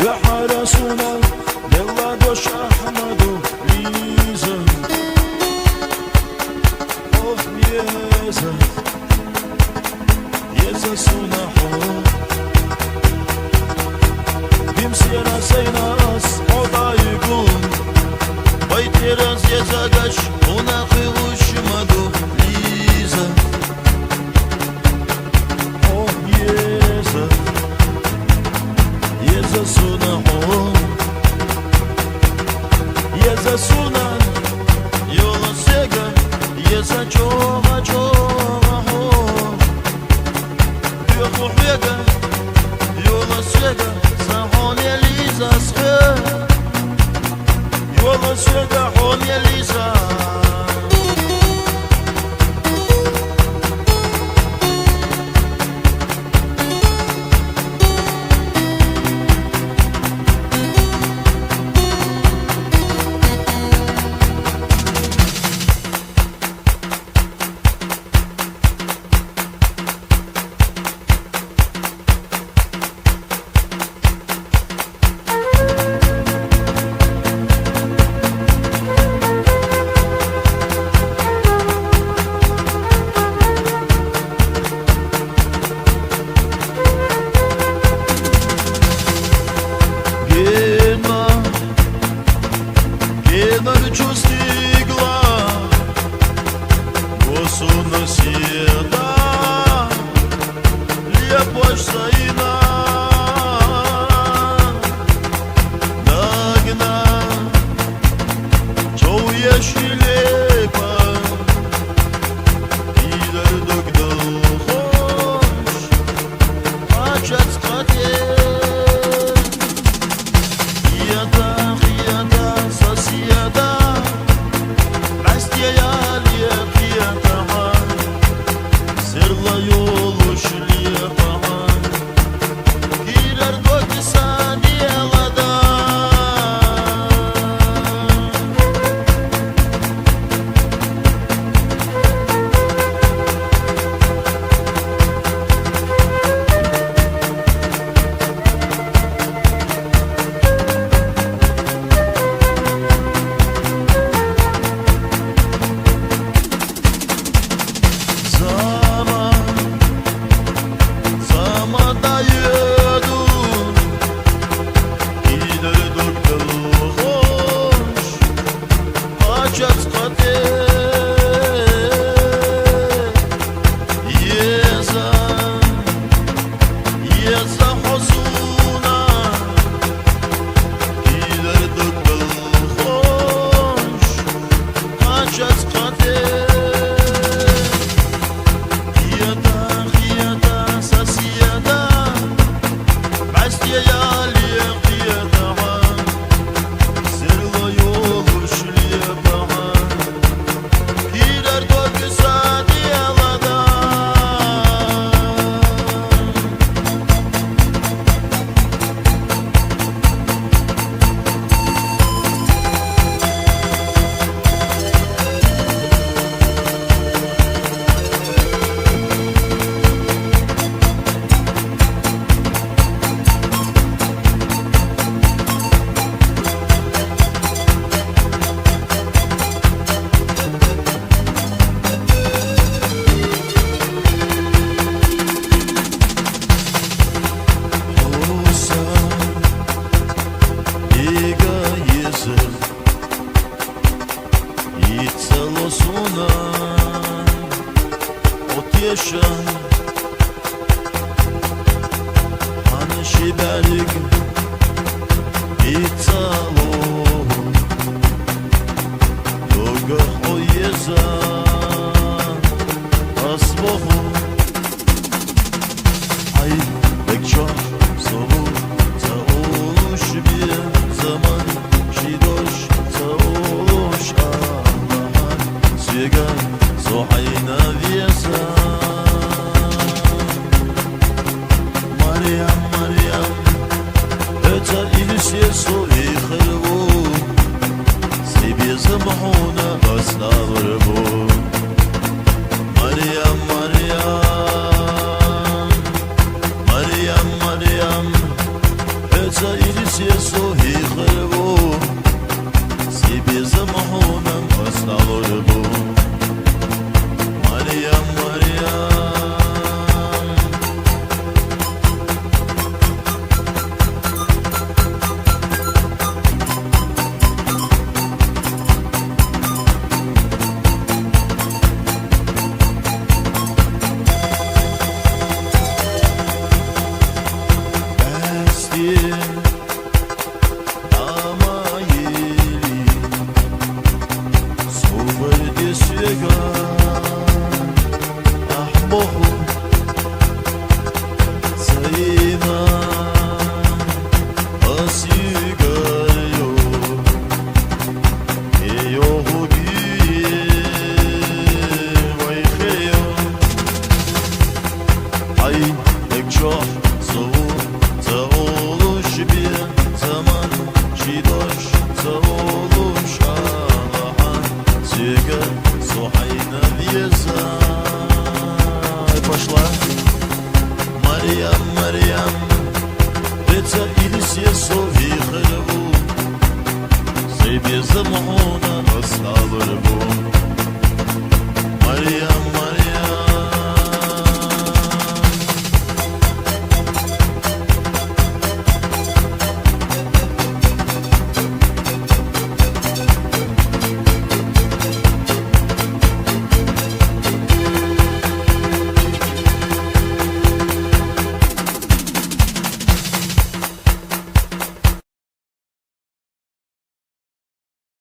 بحرسونا دلا دوش أحمدو ليزا أوه يزا يزا سونا حو بمسيرا سيناس عدا يقول بيتي راس يزا قش وناقي وشمدو ليزا أوه يزا يزا سونا حو يزا سونا يولا سيغا يزا جوغا جوغا حو يوخو حيغا يولا سيغا ساحون يليزا سخير يولا سيغا حون يليزا Чувствигла, осуна седа, лепош саина, нагна, чоуеш лепа, идер догдал хош, ачат скате, хията, хията, сасията. Beca ilisiye sohi kharbu Sibi zamahunam asnalurbu Maryam Maryam Maryam, Maryam, Beca ilisiye sohi kharbu Sibi zamahunam